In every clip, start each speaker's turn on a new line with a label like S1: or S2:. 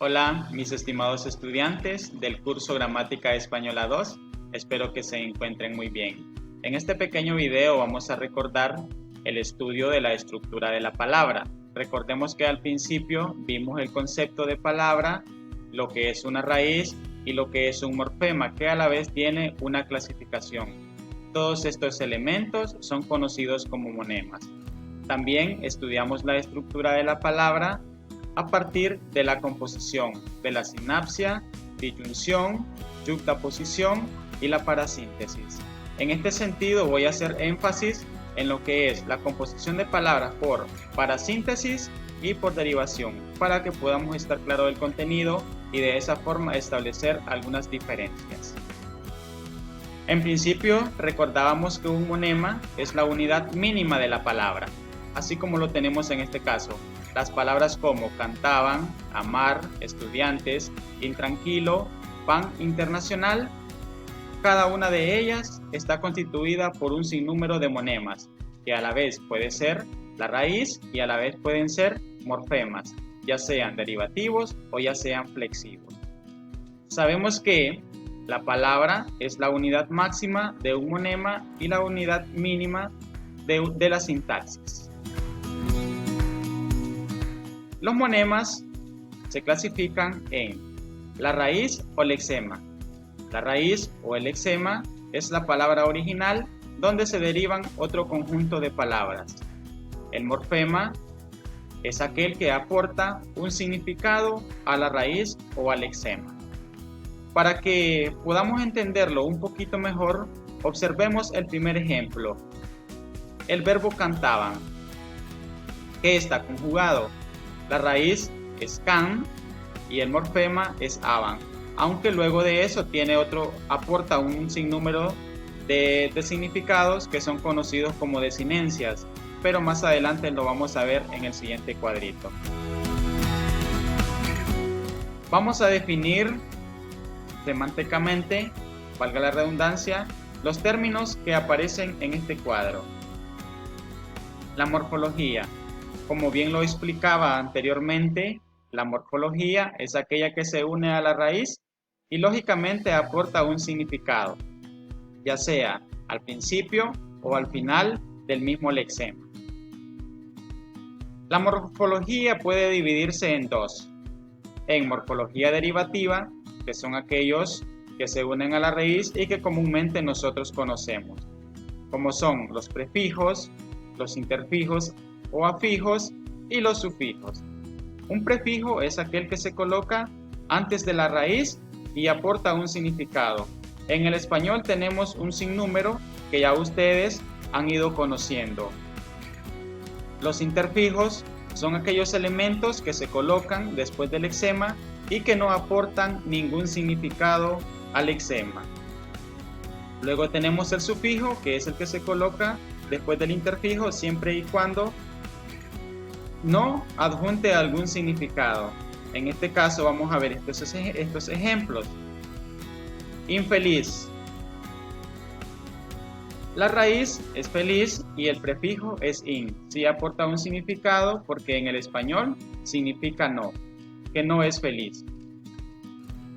S1: Hola, mis estimados estudiantes del curso Gramática Española 2, espero que se encuentren muy bien. En este pequeño video vamos a recordar el estudio de la estructura de la palabra. Recordemos que al principio vimos el concepto de palabra, lo que es una raíz y lo que es un morfema, que a la vez tiene una clasificación. Todos estos elementos son conocidos como monemas. También estudiamos la estructura de la palabra a partir de la composición, de la sinapsia, disyunción, yuxtaposición y la parasíntesis. En este sentido voy a hacer énfasis en lo que es la composición de palabras por parasíntesis y por derivación, para que podamos estar claros del contenido y de esa forma establecer algunas diferencias. En principio recordábamos que un monema es la unidad mínima de la palabra, así como lo tenemos en este caso. Las palabras como cantaban, amar, estudiantes, intranquilo, pan internacional, cada una de ellas está constituida por un sinnúmero de monemas, que a la vez puede ser la raíz y a la vez pueden ser morfemas, ya sean derivativos o ya sean flexivos. Sabemos que la palabra es la unidad máxima de un monema y la unidad mínima de la sintaxis. Los monemas se clasifican en la raíz o lexema. La raíz o el lexema es la palabra original donde se derivan otro conjunto de palabras. El morfema es aquel que aporta un significado a la raíz o al lexema. Para que podamos entenderlo un poquito mejor, observemos el primer ejemplo. El verbo cantaban, que está conjugado. La raíz es can y el morfema es aban, aunque luego de eso aporta un sinnúmero de significados que son conocidos como desinencias, pero más adelante lo vamos a ver en el siguiente cuadrito. Vamos a definir semánticamente, valga la redundancia, los términos que aparecen en este cuadro. La morfología. Como bien lo explicaba anteriormente, la morfología es aquella que se une a la raíz y lógicamente aporta un significado, ya sea al principio o al final del mismo lexema. La morfología puede dividirse en dos: en morfología derivativa, que son aquellos que se unen a la raíz y que comúnmente nosotros conocemos, como son los prefijos, los interfijos o afijos y los sufijos. Un prefijo es aquel que se coloca antes de la raíz y aporta un significado. En el español tenemos un sinnúmero que ya ustedes han ido conociendo. Los interfijos son aquellos elementos que se colocan después del lexema y que no aportan ningún significado al lexema. Luego tenemos el sufijo, que es el que se coloca después del interfijo siempre y cuando no adjunte algún significado. En este caso vamos a ver estos ejemplos. Infeliz. La raíz es feliz y el prefijo es in. Sí aporta un significado porque en el español significa no, que no es feliz.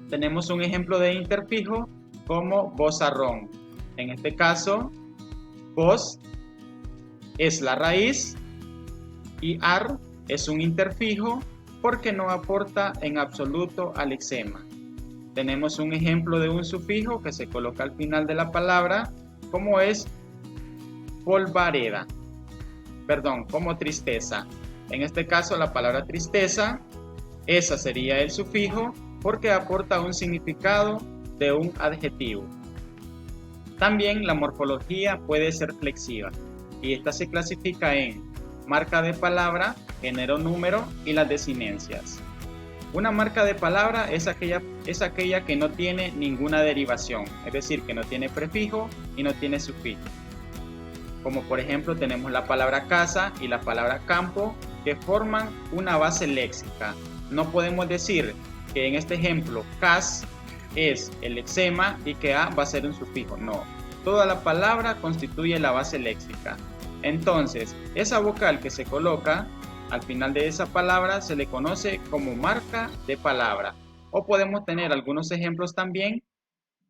S1: Tenemos un ejemplo de interfijo como vozarrón. En este caso, voz es la raíz y ar es un interfijo porque no aporta en absoluto al lexema. Tenemos un ejemplo de un sufijo que se coloca al final de la palabra, como es polvareda, como tristeza. En este caso la palabra tristeza, esa sería el sufijo porque aporta un significado de un adjetivo. También la morfología puede ser flexiva y esta se clasifica en marca de palabra, género, número y las desinencias. Una marca de palabra es aquella que no tiene ninguna derivación, es decir, que no tiene prefijo y no tiene sufijo. Como por ejemplo tenemos la palabra casa y la palabra campo, que forman una base léxica. No podemos decir que en este ejemplo cas es el lexema y que a va a ser un sufijo. No, toda la palabra constituye la base léxica. Entonces, esa vocal que se coloca al final de esa palabra se le conoce como marca de palabra. O podemos tener algunos ejemplos también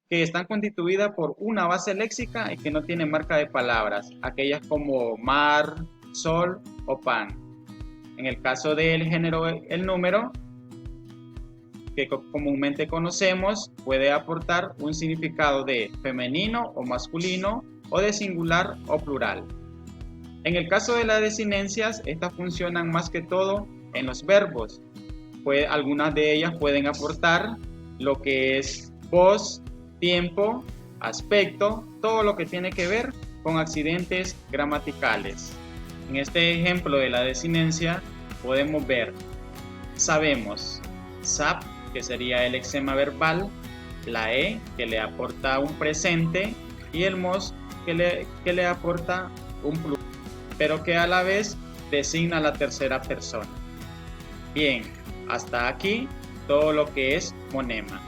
S1: que están constituidas por una base léxica y que no tienen marca de palabras, aquellas como mar, sol o pan. En el caso del género el número, que comúnmente conocemos, puede aportar un significado de femenino o masculino o de singular o plural. En el caso de las desinencias, estas funcionan más que todo en los verbos. Algunas de ellas pueden aportar lo que es voz, tiempo, aspecto, todo lo que tiene que ver con accidentes gramaticales. En este ejemplo de la desinencia podemos ver, sabemos, sap, que sería el lexema verbal, la e, que le aporta un presente, y el mos, que le aporta un plural, pero que a la vez designa la tercera persona. Bien, hasta aquí todo lo que es fonema.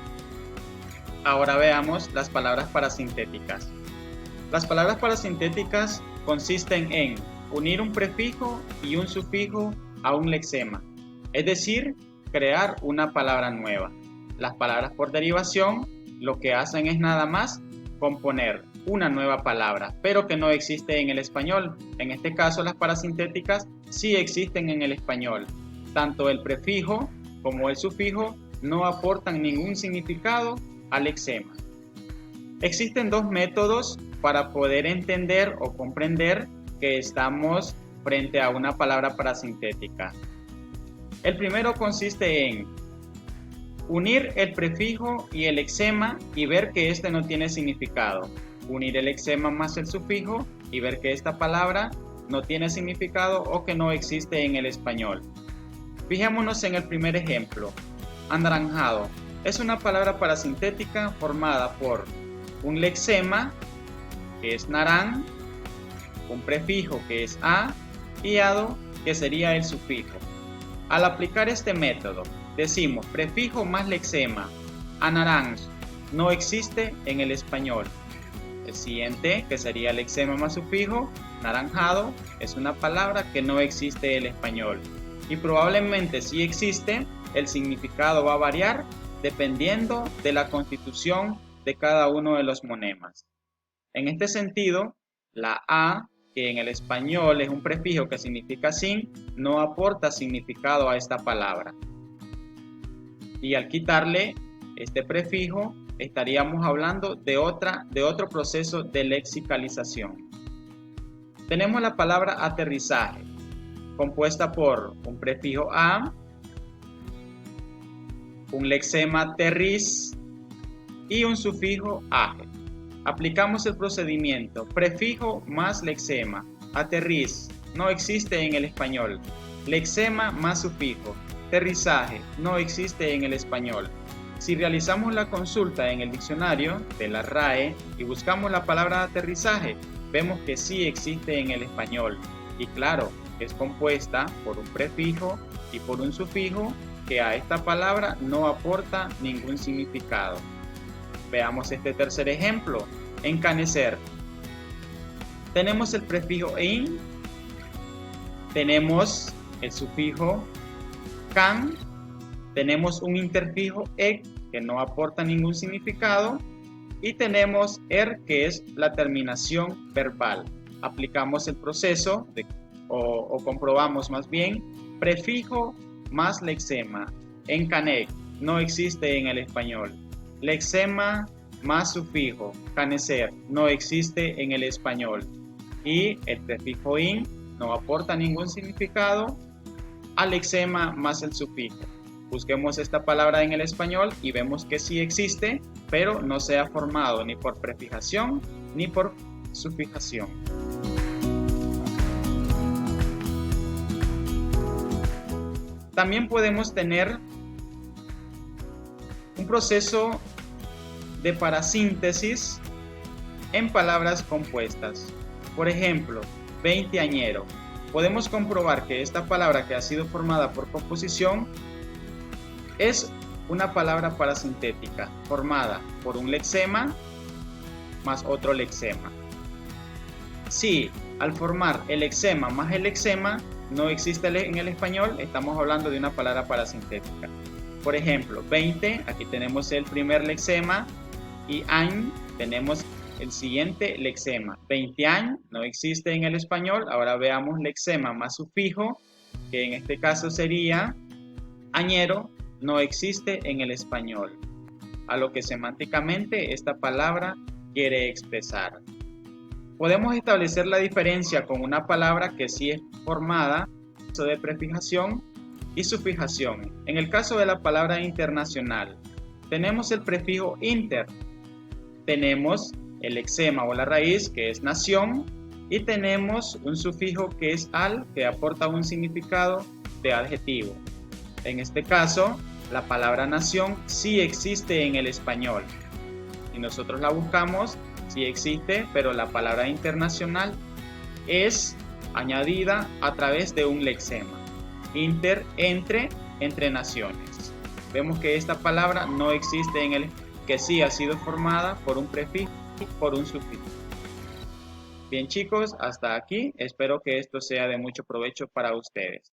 S1: Ahora veamos las palabras parasintéticas. Las palabras parasintéticas consisten en unir un prefijo y un sufijo a un lexema, es decir, crear una palabra nueva. Las palabras por derivación lo que hacen es nada más componer una nueva palabra, pero que no existe en el español. En este caso, las parasintéticas sí existen en el español. Tanto el prefijo como el sufijo no aportan ningún significado al lexema. Existen dos métodos para poder entender o comprender que estamos frente a una palabra parasintética. El primero consiste en unir el prefijo y el lexema y ver que este no tiene significado. Unir el lexema más el sufijo y ver que esta palabra no tiene significado o que no existe en el español. Fijémonos en el primer ejemplo. Anaranjado es una palabra parasintética formada por un lexema, que es naran, un prefijo, que es a, y ado, que sería el sufijo. Al aplicar este método, decimos prefijo más lexema, anaranj, no existe en el español. El siguiente, que sería lexema más sufijo, naranjado, es una palabra que no existe en el español. Y probablemente si existe, el significado va a variar dependiendo de la constitución de cada uno de los monemas. En este sentido, la a, que en el español es un prefijo que significa sin, no aporta significado a esta palabra. Y al quitarle este prefijo, estaríamos hablando de otro proceso de lexicalización. Tenemos la palabra aterrizaje, compuesta por un prefijo a, un lexema terriz y un sufijo aje. Aplicamos el procedimiento prefijo más lexema, aterriz, no existe en el español, lexema más sufijo, aterrizaje, no existe en el español. Si realizamos la consulta en el diccionario de la RAE y buscamos la palabra aterrizaje, vemos que sí existe en el español y claro, es compuesta por un prefijo y por un sufijo que a esta palabra no aporta ningún significado. Veamos este tercer ejemplo, encanecer. Tenemos el prefijo in, tenemos el sufijo can, tenemos un interfijo ek que no aporta ningún significado y tenemos er que es la terminación verbal. Aplicamos el proceso o comprobamos más bien prefijo más lexema, encanec, no existe en el español. Lexema más sufijo, canecer, no existe en el español. Y el prefijo in no aporta ningún significado al lexema más el sufijo. Busquemos esta palabra en el español y vemos que sí existe, pero no se ha formado ni por prefijación ni por sufijación. También podemos tener un proceso de parasíntesis en palabras compuestas. Por ejemplo, veinteañero. Podemos comprobar que esta palabra que ha sido formada por composición es una palabra parasintética formada por un lexema más otro lexema. Si al formar el lexema más el lexema no existe en el español, estamos hablando de una palabra parasintética. Por ejemplo, 20, aquí tenemos el primer lexema, y any tenemos el siguiente lexema. 20 años no existe en el español. Ahora veamos lexema más sufijo, que en este caso sería añero, no existe en el español. A lo que semánticamente esta palabra quiere expresar. Podemos establecer la diferencia con una palabra que sí es formada de prefijación y sufijación. En el caso de la palabra internacional, tenemos el prefijo inter, tenemos el lexema o la raíz, que es nación, y tenemos un sufijo que es al, que aporta un significado de adjetivo. En este caso, la palabra nación sí existe en el español. Si nosotros la buscamos, sí existe, pero la palabra internacional es añadida a través de un lexema. Inter, entre naciones. Vemos que esta palabra no existe en el que sí ha sido formada por un prefijo y por un sufijo. Bien chicos, hasta aquí. Espero que esto sea de mucho provecho para ustedes.